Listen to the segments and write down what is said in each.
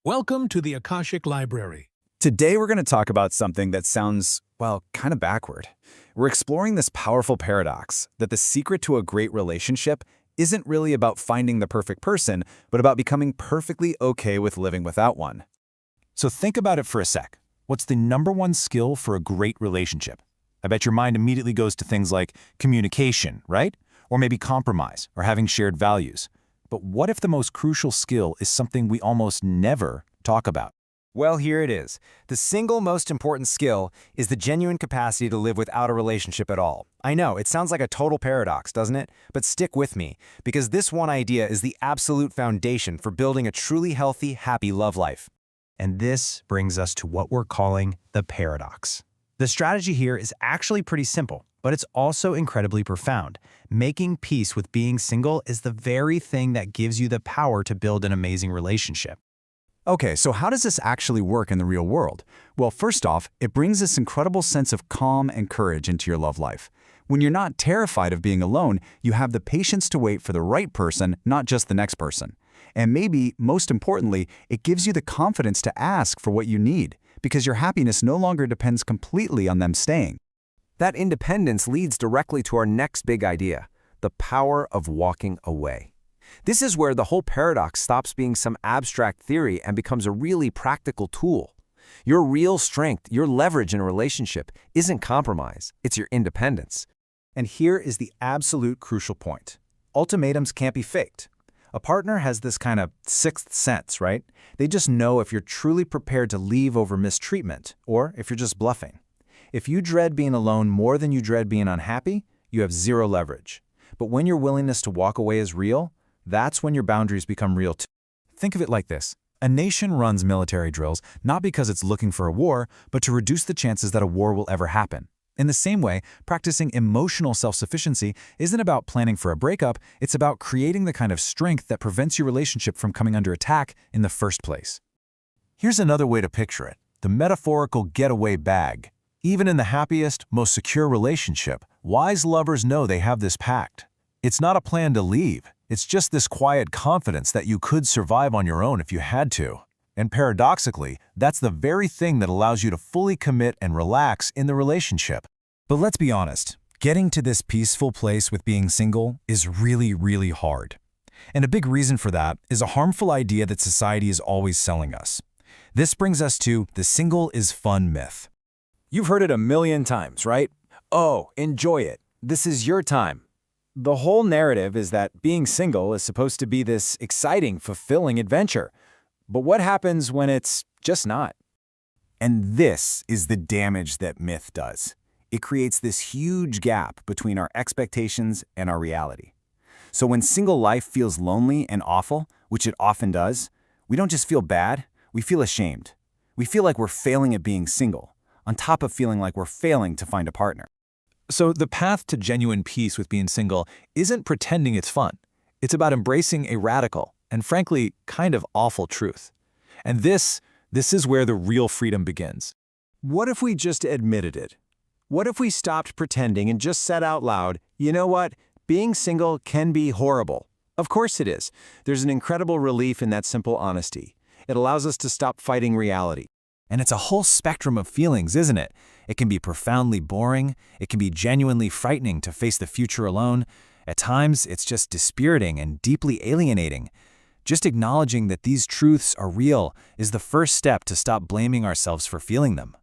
Welcome to the Akashic Library. Today we're going to talk about something that sounds, well, kind of backward. We're exploring this powerful paradox that the secret to a great relationship isn't really about finding the perfect person, but about becoming perfectly okay with living without one. So think about it for a sec. What's the #1 skill for a great relationship? I bet your mind immediately goes to things like communication, right? Or maybe compromise, or having shared values. But what if the most crucial skill is something we almost never talk about? Well, here it is. The single most important skill is the genuine capacity to live without a relationship at all. I know, it sounds like a total paradox, doesn't it? But stick with me, because this one idea is the absolute foundation for building a truly healthy, happy love life. And this brings us to what we're calling the paradox. The strategy here is actually pretty simple, but it's also incredibly profound. Making peace with being single is the very thing that gives you the power to build an amazing relationship. Okay, so how does this actually work in the real world? Well, first off, it brings this incredible sense of calm and courage into your love life. When you're not terrified of being alone, you have the patience to wait for the right person, not just the next person. And maybe, most importantly, it gives you the confidence to ask for what you need, because your happiness no longer depends completely on them staying. That independence leads directly to our next big idea, the power of walking away. This is where the whole paradox stops being some abstract theory and becomes a really practical tool. Your real strength, your leverage in a relationship, isn't compromise, it's your independence. And here is the absolute crucial point. Ultimatums can't be faked. A partner has this kind of sixth sense, right? They just know if you're truly prepared to leave over mistreatment, or if you're just bluffing. If you dread being alone more than you dread being unhappy, you have zero leverage. But when your willingness to walk away is real, that's when your boundaries become real too. Think of it like this. A nation runs military drills not because it's looking for a war, but to reduce the chances that a war will ever happen. In the same way, practicing emotional self-sufficiency isn't about planning for a breakup, it's about creating the kind of strength that prevents your relationship from coming under attack in the first place. Here's another way to picture it, the metaphorical getaway bag. Even in the happiest, most secure relationship, wise lovers know they have this pact. It's not a plan to leave. It's just this quiet confidence that you could survive on your own if you had to. And paradoxically, that's the very thing that allows you to fully commit and relax in the relationship. But let's be honest, getting to this peaceful place with being single is really, really hard. And a big reason for that is a harmful idea that society is always selling us. This brings us to the single is fun myth. You've heard it a million times, right? Oh, enjoy it. This is your time. The whole narrative is that being single is supposed to be this exciting, fulfilling adventure. But what happens when it's just not? And this is the damage that myth does. It creates this huge gap between our expectations and our reality. So when single life feels lonely and awful, which it often does, we don't just feel bad, we feel ashamed. We feel like we're failing at being single, on top of feeling like we're failing to find a partner. So the path to genuine peace with being single isn't pretending it's fun. It's about embracing a radical and frankly, kind of awful truth. And this is where the real freedom begins. What if we just admitted it? What if we stopped pretending and just said out loud, you know what, being single can be horrible. Of course it is. There's an incredible relief in that simple honesty. It allows us to stop fighting reality. And it's a whole spectrum of feelings, isn't it? It can be profoundly boring. It can be genuinely frightening to face the future alone. At times, it's just dispiriting and deeply alienating. Just acknowledging that these truths are real is the first step to stop blaming ourselves for feeling them.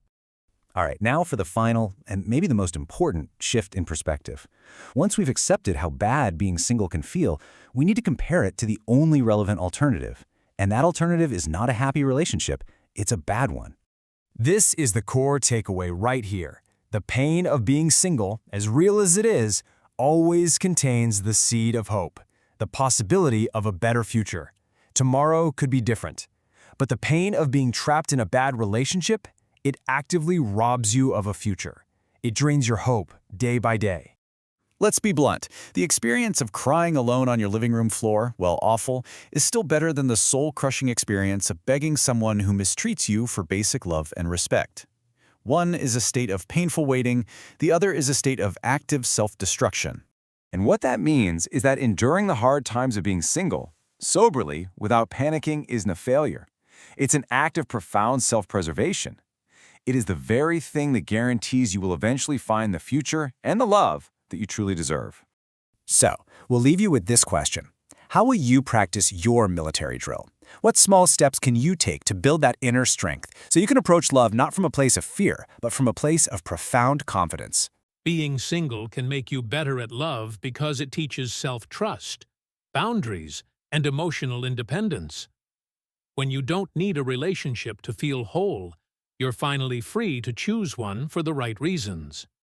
All right, now for the final, and maybe the most important, shift in perspective. Once we've accepted how bad being single can feel, we need to compare it to the only relevant alternative. And that alternative is not a happy relationship, it's a bad one. This is the core takeaway right here. The pain of being single, as real as it is, always contains the seed of hope, the possibility of a better future. Tomorrow could be different. But the pain of being trapped in a bad relationship, it actively robs you of a future. It drains your hope day by day. Let's be blunt. The experience of crying alone on your living room floor, while awful, is still better than the soul-crushing experience of begging someone who mistreats you for basic love and respect. One is a state of painful waiting, the other is a state of active self-destruction. And what that means is that enduring the hard times of being single, soberly, without panicking, isn't a failure. It's an act of profound self-preservation. It is the very thing that guarantees you will eventually find the future and the love that you truly deserve. So, we'll leave you with this question. How will you practice your military drill? What small steps can you take to build that inner strength so you can approach love not from a place of fear, but from a place of profound confidence? Being single can make you better at love because it teaches self-trust, boundaries, and emotional independence. When you don't need a relationship to feel whole, you're finally free to choose one for the right reasons.